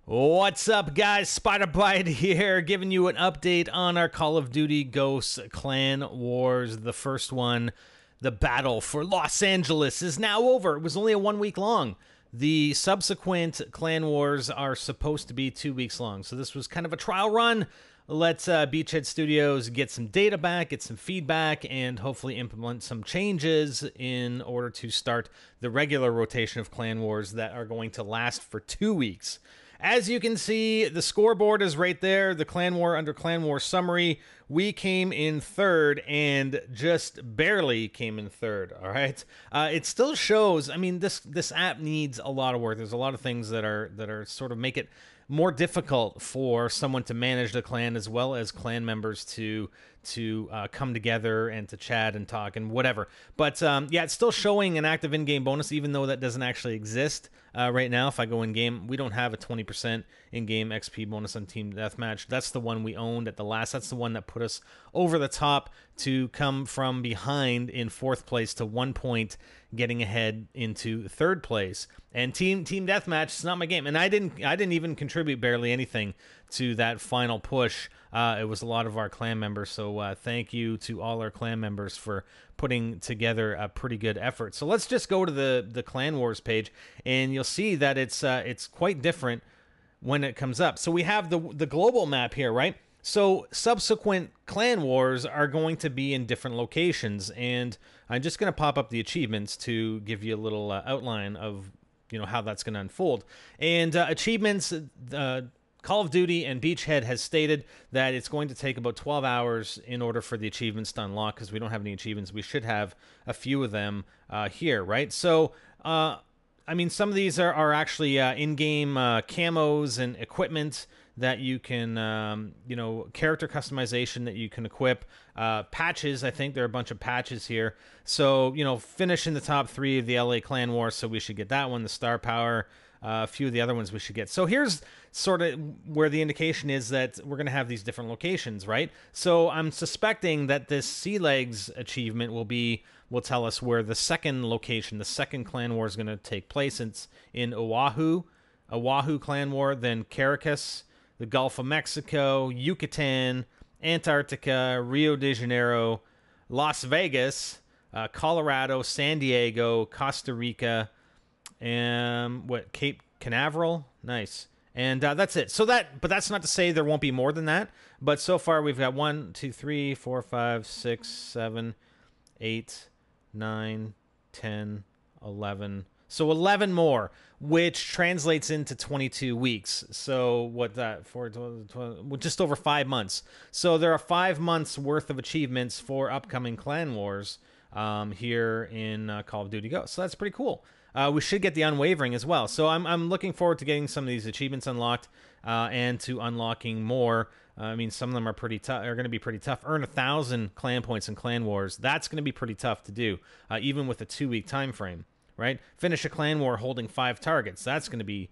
What's up, guys? SpiderBite here, giving you an update on our Call of Duty Ghosts Clan Wars. The first one, the battle for Los Angeles, is now over. It was only a 1 week long. The subsequent Clan Wars are supposed to be 2 weeks long, so this was kind of a trial run. Let's Beachhead Studios get some data back, get some feedback, and hopefully implement some changes in order to start the regular rotation of Clan Wars that are going to last for 2 weeks. As you can see, the scoreboard is right there. The Clan War under Clan War summary. We came in third and just barely came in third. All right. It still shows. I mean, this app needs a lot of work. There's a lot of things that are sort of make it more difficult for someone to manage the clan, as well as clan members to come together and to chat and talk and whatever. But yeah, it's still showing an active in-game bonus, even though that doesn't actually exist right now. If I go in-game, we don't have a 20% in-game XP bonus on Team Deathmatch. That's the one we owned at the last. That's the one that put us over the top to come from behind in fourth place to 1 point, getting ahead into third place. And Team Deathmatch is not my game, and I didn't even contribute barely anything to that final push. It was a lot of our clan members, so thank you to all our clan members for putting together a pretty good effort. So let's just go to the Clan Wars page, and you'll see that it's quite different when it comes up. So we have the global map here, right? So subsequent Clan Wars are going to be in different locations, and I'm just going to pop up the achievements to give you a little outline of how that's going to unfold. And achievements, Call of Duty and Beachhead has stated that it's going to take about 12 hours in order for the achievements to unlock, because we don't have any achievements. We should have a few of them here, right? So, I mean, some of these are actually in-game camos and equipment that you can, character customization that you can equip. Patches, I think there are a bunch of patches here. So, finish in the top 3 of the LA Clan War, so we should get that one, the Star Power. A few of the other ones we should get. So here's sort of where the indication is that we're going to have these different locations, right? So I'm suspecting that this Sea Legs achievement will tell us where the second location, the second Clan War is going to take place. It's in Oahu Clan War, then Caracas, the Gulf of Mexico, Yucatan, Antarctica, Rio de Janeiro, Las Vegas, Colorado, San Diego, Costa Rica, and Cape Canaveral, nice, and that's it. But that's not to say there won't be more than that. But so far we've got 1, 2, 3, 4, 5, 6, 7, 8, 9, 10, 11. So 11 more, which translates into 22 weeks. So what that for? Just over 5 months. So there are 5 months worth of achievements for upcoming Clan Wars here in Call of Duty Go. So that's pretty cool. We should get the Unwavering as well. So I'm looking forward to getting some of these achievements unlocked and to unlocking more. I mean, some of them are pretty tough. Are going to be pretty tough. Earn 1,000 clan points in Clan Wars. That's going to be pretty tough to do, even with a 2-week time frame. Right? Finish a Clan War holding 5 targets. That's going to be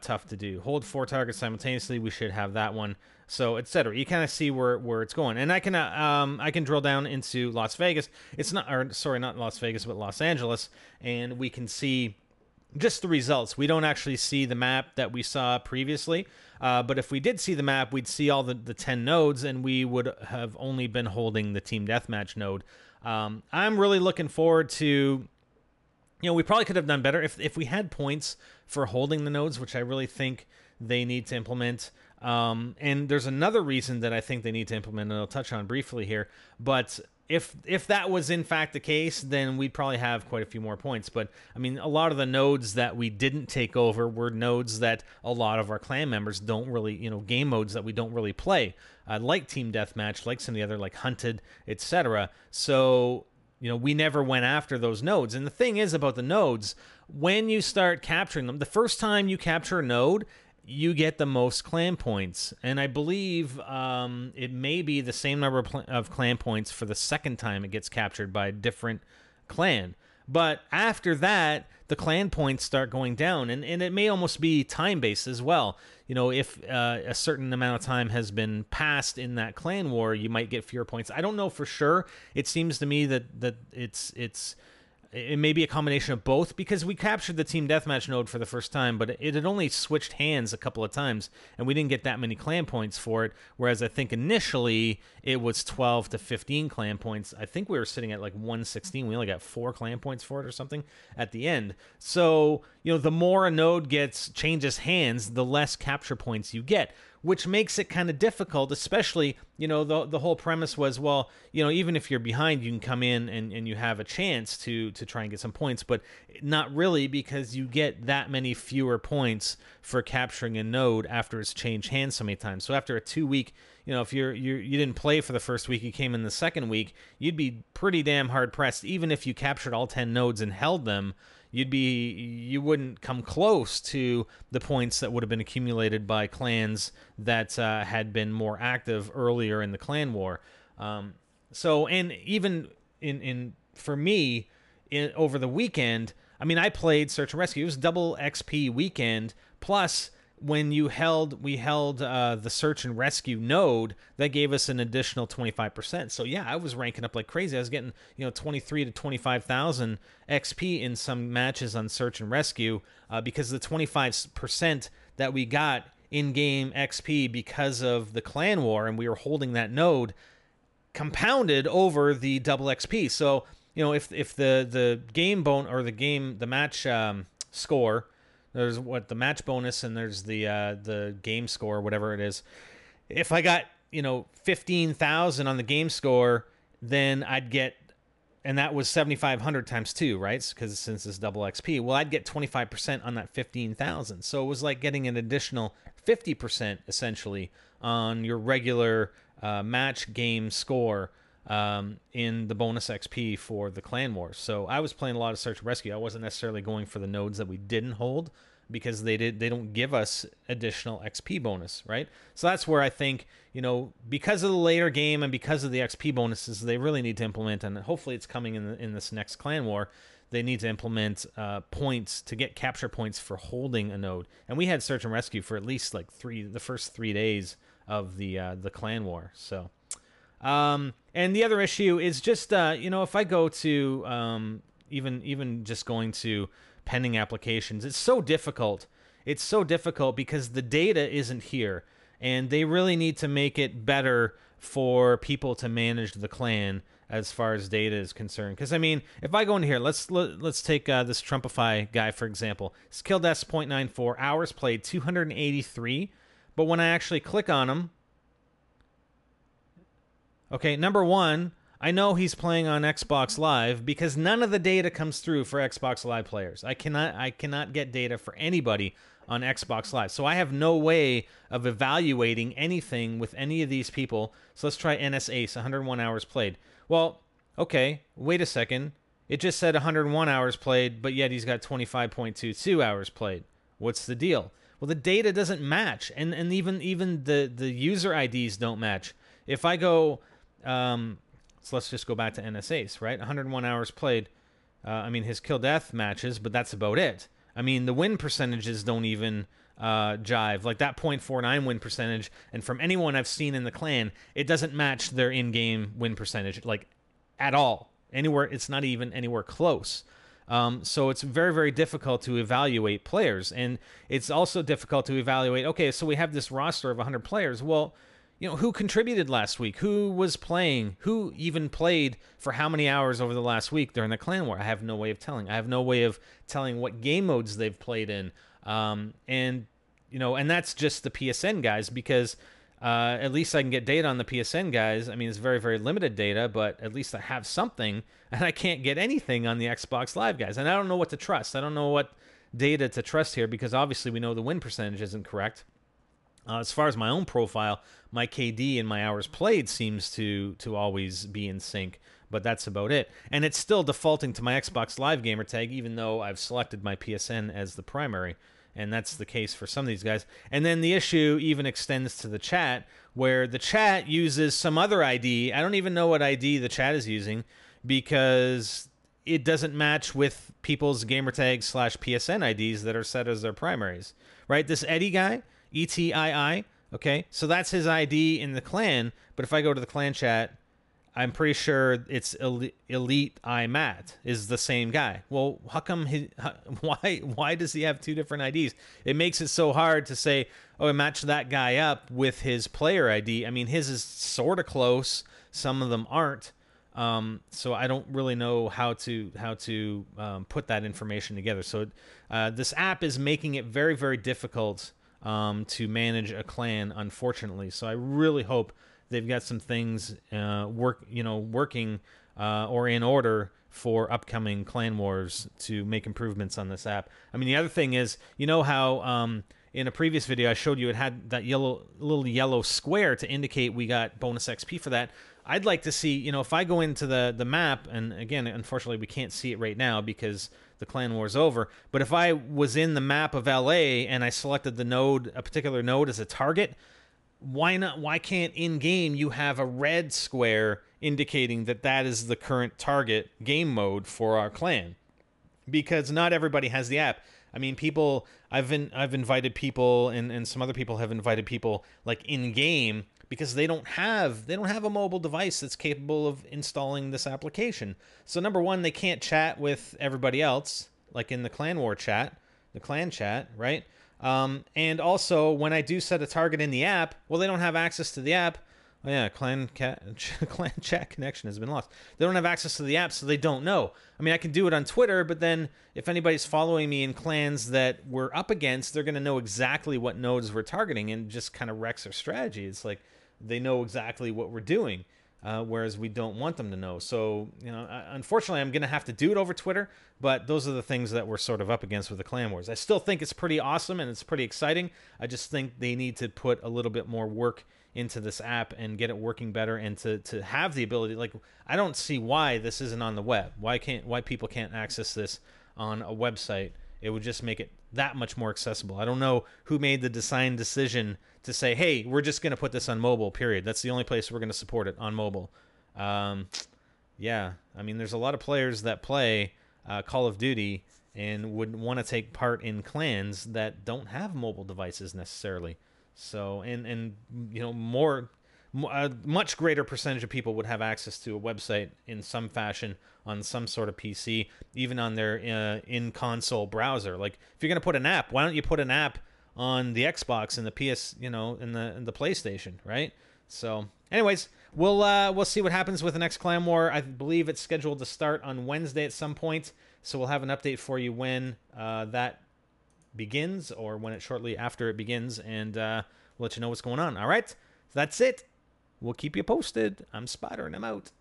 tough to do. Hold 4 targets simultaneously. We should have that one. So, etc. You kind of see where it's going, and I can drill down into Las Vegas. It's not, or sorry, not Las Vegas, but Los Angeles, and we can see just the results. We don't actually see the map that we saw previously, but if we did see the map, we'd see all the 10 nodes, and we would have only been holding the Team Deathmatch node. I'm really looking forward to. We probably could have done better if we had points for holding the nodes, which I really think they need to implement. And there's another reason that I think they need to implement, and I'll touch on briefly here. But if that was in fact the case, then we'd probably have quite a few more points. But I mean, a lot of the nodes that we didn't take over were nodes that a lot of our clan members don't really, game modes that we don't really play, like Team Deathmatch, like some of the other, like Hunted, etc. So we never went after those nodes. And the thing is about the nodes, when you start capturing them, the first time you capture a node, you get the most clan points. And I believe it may be the same number of clan points for the second time it gets captured by a different clan. But after that, the clan points start going down, and it may almost be time-based as well. If a certain amount of time has been passed in that clan war, you might get fewer points. I don't know for sure. It seems to me that it's It may be a combination of both, because we captured the team deathmatch node for the first time, but it had only switched hands a couple of times, and we didn't get that many clan points for it, whereas I think initially it was 12 to 15 clan points. I think we were sitting at like 116. We only got 4 clan points for it or something at the end. So, the more a node changes hands, the less capture points you get, which makes it kind of difficult, especially, the whole premise was, well, even if you're behind, you can come in and you have a chance to try and get some points, but not really, because you get that many fewer points for capturing a node after it's changed hands so many times. So after a 2-week, if you didn't play for the first week, you came in the second week, you'd be pretty damn hard pressed. Even if you captured all 10 nodes and held them, you wouldn't come close to the points that would have been accumulated by clans that had been more active earlier in the clan war. So, and even for me, over the weekend, I mean, I played Search and Rescue. It was double XP weekend, plus when we held the Search and Rescue node, that gave us an additional 25%. So yeah, I was ranking up like crazy. I was getting 23 to 25,000 XP in some matches on Search and Rescue, because the 25% that we got in-game XP because of the clan war, and we were holding that node, compounded over the double XP. So if the game the match score. There's the match bonus, and there's the game score, whatever it is. If I got 15,000 on the game score, then I'd get, and that was 7,500 times 2, right? Because since it's double XP, well, I'd get 25% on that 15,000. So it was like getting an additional 50% essentially on your regular match game score in the bonus XP for the clan wars. So I was playing a lot of Search and Rescue. I wasn't necessarily going for the nodes that we didn't hold, because they don't give us additional XP bonus, right? So that's where I think, because of the later game and because of the XP bonuses, they really need to implement, and hopefully it's coming in this next clan war, they need to implement points to get capture points for holding a node. And we had Search and Rescue for at least like the first 3 days of the clan war. So and the other issue is just if I go to even just going to pending applications, it's so difficult. It's so difficult because the data isn't here, and they really need to make it better for people to manage the clan as far as data is concerned. Because I mean, if I go in here, let's take this Trumpify guy for example. His kill deaths 0.94, hours played 283, but when I actually click on him, okay, number one, I know he's playing on Xbox Live because none of the data comes through for Xbox Live players. I cannot get data for anybody on Xbox Live. So I have no way of evaluating anything with any of these people. So let's try NS Ace, 101 hours played. Well, okay, wait a second. It just said 101 hours played, but yet he's got 25.22 hours played. What's the deal? Well, the data doesn't match, and even the user IDs don't match. If I go... so let's just go back to NS Ace, right? 101 hours played. I mean, his kill death matches, but that's about it. I mean, the win percentages don't even jive. Like that 0.49 win percentage, and from anyone I've seen in the clan, it doesn't match their in-game win percentage, like at all. Anywhere, it's not even anywhere close. So it's very, very difficult to evaluate players, and it's also difficult to evaluate, okay, so we have this roster of 100 players. Well, who contributed last week? Who was playing? Who even played for how many hours over the last week during the clan war? I have no way of telling. I have no way of telling what game modes they've played in. And that's just the PSN guys, because at least I can get data on the PSN guys. I mean, it's very, very limited data, but at least I have something, and I can't get anything on the Xbox Live guys. And I don't know what to trust. I don't know what data to trust here, because obviously we know the win percentage isn't correct. As far as my own profile, my KD and my hours played seems to always be in sync, but that's about it. And it's still defaulting to my Xbox Live gamer tag, even though I've selected my PSN as the primary. And that's the case for some of these guys. And then the issue even extends to the chat, where the chat uses some other ID. I don't even know what ID the chat is using, because it doesn't match with people's gamertag / PSN IDs that are set as their primaries, right? This Eddie guy, ETII, okay, so that's his ID in the clan, but if I go to the clan chat, I'm pretty sure it's Elite IMAT is the same guy. Well, how come why does he have two different IDs? It makes it so hard to say, oh, I matched that guy up with his player ID. I mean, his is sort of close. Some of them aren't. So I don't really know how to put that information together. So this app is making it very, very difficult to manage a clan, unfortunately. So I really hope they've got some things working or in order for upcoming clan wars to make improvements on this app. I mean, the other thing is, you know how in a previous video I showed you it had that little yellow square to indicate we got bonus XP for that. I'd like to see, if I go into the map, and again, unfortunately, we can't see it right now because the clan war's over, but if I was in the map of LA and I selected a particular node as a target, why can't in-game you have a red square indicating that is the current target game mode for our clan? Because not everybody has the app. I mean, I've invited people, and some other people have invited people like in-game, because they don't have a mobile device that's capable of installing this application. So number one, they can't chat with everybody else, like in the clan war chat, the clan chat, right? And also, when I do set a target in the app, well, they don't have access to the app. Oh yeah, clan chat connection has been lost. They don't have access to the app, so they don't know. I mean, I can do it on Twitter, but then if anybody's following me in clans that we're up against, they're going to know exactly what nodes we're targeting, and just kind of wrecks their strategy. It's like they know exactly what we're doing, whereas we don't want them to know. So, unfortunately, I'm going to have to do it over Twitter, but those are the things that we're sort of up against with the clan wars. I still think it's pretty awesome and it's pretty exciting. I just think they need to put a little bit more work into this app and get it working better, and to have the ability, like, I don't see why this isn't on the web. Why people can't access this on a website? It would just make it that much more accessible. I don't know who made the design decision to say, hey, we're just going to put this on mobile, period. That's the only place we're going to support it, on mobile. Yeah, I mean, there's a lot of players that play Call of Duty and would want to take part in clans that don't have mobile devices necessarily. So, and a much greater percentage of people would have access to a website in some fashion on some sort of PC, even on their in-console browser. Like, if you're going to put an app, why don't you put an app on the Xbox and the PS, in the PlayStation, right? So, anyways, we'll see what happens with the next clan war. I believe it's scheduled to start on Wednesday at some point, so we'll have an update for you when that begins, or when it shortly after it begins, and we'll let you know what's going on. All right, so that's it. We'll keep you posted. I'm Spider, and I'm out.